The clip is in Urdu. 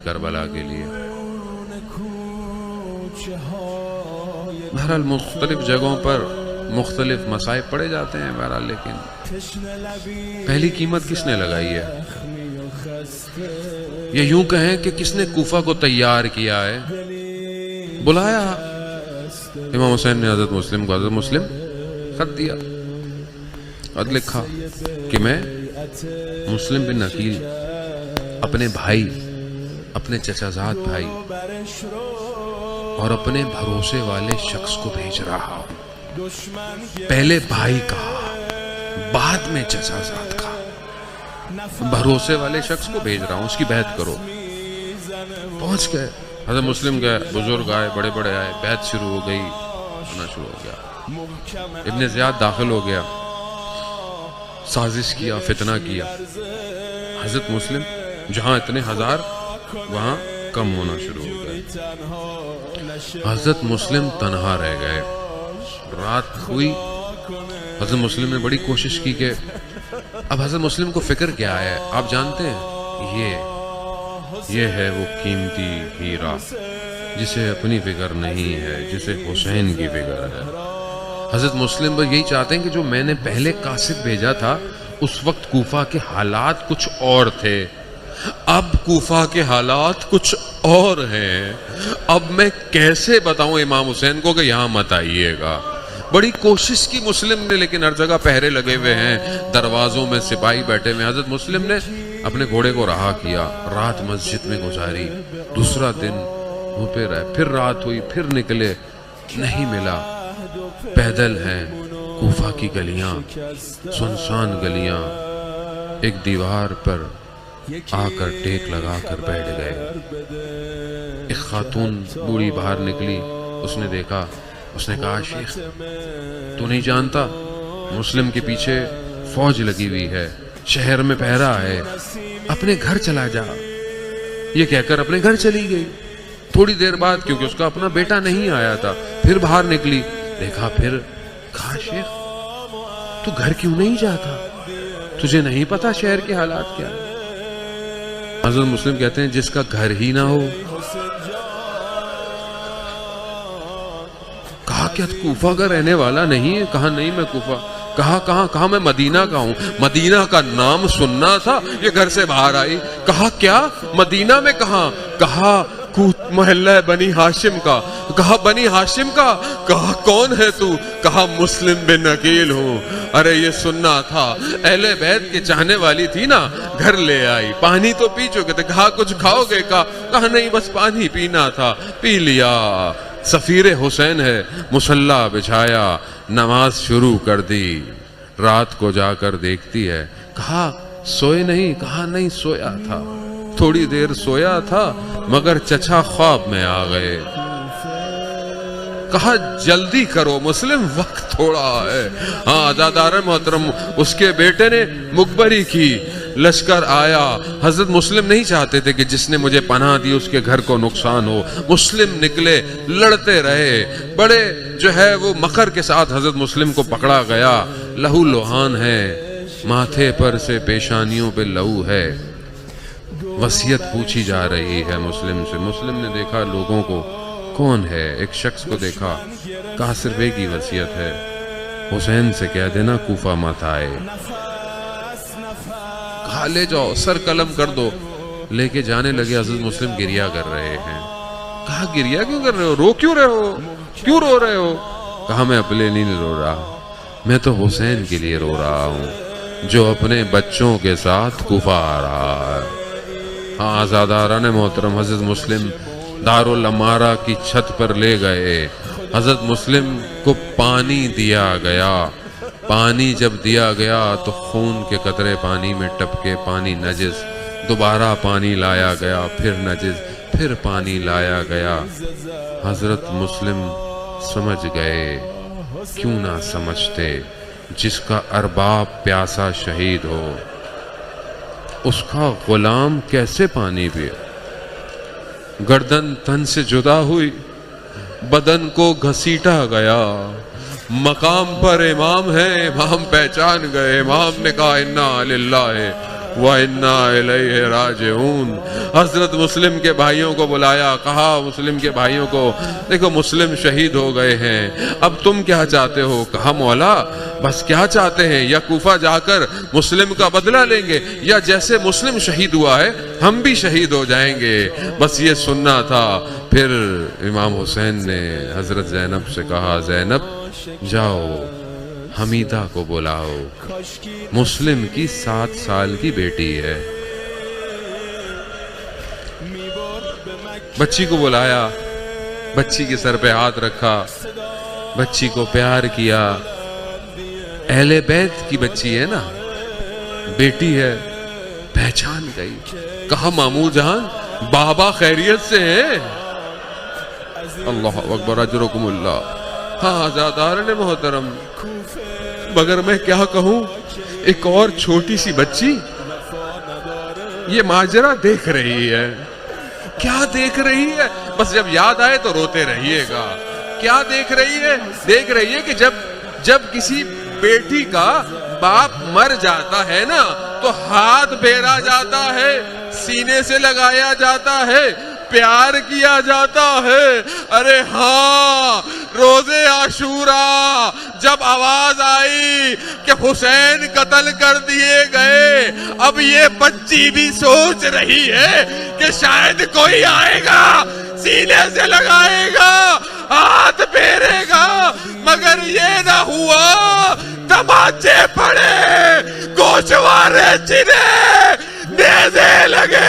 کربلا کے لیے. بہرحال مختلف جگہوں پر مختلف مصائب پڑے جاتے ہیں بہرحال، لیکن پہلی قیمت کس نے لگائی ہے؟ یا یوں کہیں کہ کس نے کوفہ کو تیار کیا ہے؟ بلایا امام حسین نے حضرت مسلم کو. حضرت مسلم خط دیا، خط لکھا کہ میں مسلم بن عقیل اپنے بھائی، اپنے چچا زاد بھائی اور اپنے بھروسے والے شخص کو بھیج رہا ہوں. پہلے بھائی کہا، بعد میں چچا زاد کا. بھروسے والے شخص کو بھیج رہا ہوں، اس کی بیعت کرو. پہنچ گئے، حضرت مسلم گئے، بزرگ آئے، بڑے بڑے آئے، بیعت شروع ہو گئی، ہونا شروع ہو گیا. ابن زیاد داخل ہو گیا، سازش کیا، فتنہ کیا. حضرت مسلم جہاں اتنے ہزار وہاں کم ہونا شروع ہو گئے. حضرت مسلم تنہا رہ گئے. رات ہوئی، حضرت مسلم نے بڑی کوشش کی کہ اب حضرت مسلم کو فکر کیا ہے؟ آپ جانتے ہیں یہ ہے وہ قیمتی ہیرا جسے اپنی فکر نہیں ہے، جسے حسین کی فکر ہے. حضرت مسلم بس یہی چاہتے ہیں کہ جو میں نے پہلے قاصد بھیجا تھا اس وقت کوفہ کے حالات کچھ اور تھے، اب کوفہ کے حالات کچھ اور ہیں. اب میں کیسے بتاؤں امام حسین کو کہ یہاں مت آئیے گا؟ بڑی کوشش کی مسلم نے، لیکن ہر جگہ پہرے لگے ہوئے ہیں، دروازوں میں سپاہی بیٹھے ہوئے. حضرت مسلم نے اپنے گھوڑے کو رہا کیا، رات مسجد میں گزاری. دوسرا دن وہ پہ رہے، پھر رات ہوئی، پھر نکلے، نہیں ملا. پیدل ہیں کوفہ کی گلیاں، سنسان گلیاں. ایک دیوار پر آ کر ٹیک لگا کر بیٹھ گئے. ایک خاتون بوڑھی باہر نکلی، اس نے دیکھا، اس نے کہا شیخ تو نہیں جانتا مسلم کے پیچھے فوج لگی ہوئی ہے، شہر میں پہرا ہے، اپنے گھر چلا جا. یہ کہہ کر اپنے گھر چلی گئی. تھوڑی دیر بعد، کیونکہ اس کا اپنا بیٹا نہیں آیا تھا، پھر باہر نکلی، دیکھا، پھر کہا شیخ تو گھر کیوں نہیں جاتا؟ تجھے نہیں پتا شہر کے حالات کیا؟ حضرت مسلم کہتے ہیں جس کا گھر ہی نہ ہو. کہا کیا کوفہ کا رہنے والا نہیں ہے؟ کہا نہیں میں کوفہ. کہا میں مدینہ کا ہوں. مدینہ کا نام سننا تھا، یہ گھر سے باہر آئی. کہا کیا مدینہ میں؟ کہا محلہ بنی ہاشم کا. کہا بنی ہاشم کا؟ کہا کون ہے تو؟ کہا مسلم بن عقیل ہوں. ارے یہ سننا تھا، اہل بیت کے چاہنے والی تھی نا، گھر لے آئی. پانی تو پی چکے تھے. کہا کچھ کھاؤ گے؟ کہا نہیں بس پانی پینا تھا، پی لیا. سفیر حسین ہے، مصلی بچھایا، نماز شروع کر دی. رات کو جا کر دیکھتی ہے. کہا سوئے نہیں؟ کہا نہیں سویا تھا، تھوڑی دیر سویا تھا مگر چچا خواب میں آ گئے. کہا جلدی کرو مسلم، وقت تھوڑا ہے. ہاں عزادار محترم، اس کے بیٹے نے مخبری کی، لشکر آیا. حضرت مسلم نہیں چاہتے تھے کہ جس نے مجھے پناہ دی اس کے گھر کو نقصان ہو. مسلم نکلے، لڑتے رہے، بڑے جو ہے وہ مکر کے ساتھ حضرت مسلم کو پکڑا گیا. لہو لوہان ہے، ماتھے پر سے پیشانیوں پہ لہو ہے. وصیت پوچھی جا رہی ہے مسلم سے. مسلم نے دیکھا لوگوں کو، کون ہے؟ ایک شخص کو دیکھا، کہا صرف ایک ہی وصیت ہے، حسین سے کہہ دینا کوفہ مت آئے. کہا لے جاؤ، سر قلم کر دو. لے کے جانے لگے. حضرت مسلم گریا کر رہے ہیں. کہا گریا کیوں کر رہے ہو؟ رو کیوں رہے ہو؟ کیوں رو رہے ہو؟ کہا میں اپنے نہیں رو رہا، میں تو حسین کے لیے رو رہا ہوں جو اپنے بچوں کے ساتھ کوفہ آ رہا ہے. ہاں عزاداران محترم، حضرت مسلم دارالامارہ کی چھت پر لے گئے. حضرت مسلم کو پانی دیا گیا. پانی جب دیا گیا تو خون کے قطرے پانی میں ٹپکے. پانی نجس. دوبارہ پانی لایا گیا، پھر نجس، پھر پانی لایا گیا. حضرت مسلم سمجھ گئے، کیوں نہ سمجھتے، جس کا ارباب پیاسا شہید ہو اس کا غلام کیسے پانی پیے. گردن تن سے جدا ہوئی، بدن کو گھسیٹا گیا. مقام پر امام ہے، امام پہچان گئے. امام نے کہا انا للہ وَإِنَّا إِلَيْهِ راجعون۔ حضرت مسلم کے بھائیوں کو بلایا، کہا مسلم کے بھائیوں کو دیکھو مسلم شہید ہو گئے ہیں، اب تم کیا چاہتے ہو؟ کہا مولا بس کیا چاہتے ہیں، یا کوفہ جا کر مسلم کا بدلہ لیں گے، یا جیسے مسلم شہید ہوا ہے ہم بھی شہید ہو جائیں گے، بس یہ سننا تھا۔ پھر امام حسین نے حضرت زینب سے کہا زینب جاؤ حمیدہ کو بلاؤ، مسلم کی 7 سال کی بیٹی ہے۔ بچی کو بلایا، بچی کے سر پہ ہاتھ رکھا، بچی کو پیار کیا۔ اہل بیت کی بچی ہے نا، بیٹی ہے، پہچان گئی۔ کہا ماموں جان بابا خیریت سے ہیں؟ اللہ اکبر، اجرکم اللہ۔ ہاں آزادارن محترم، مگر میں کیا کہوں، ایک اور چھوٹی سی بچی یہ ماجرا دیکھ رہی ہے۔ کیا دیکھ رہی ہے؟ بس جب یاد آئے تو روتے رہیے گا۔ کیا دیکھ رہی ہے؟ دیکھ رہی ہے کہ جب کسی بیٹی کا باپ مر جاتا ہے نا تو ہاتھ پھیرا جاتا ہے، سینے سے لگایا جاتا ہے، پیار کیا جاتا ہے۔ ارے ہاں روزے عاشورا جب آواز آئی کہ حسین قتل کر دیے گئے، اب یہ بچی بھی سوچ رہی ہے کہ شاید کوئی آئے گا، سینے سے لگائے گا، ہاتھ پھیرے گا، مگر یہ نہ ہوا۔ تماچے پڑے، گوشوارے چنے، نیزے لگے،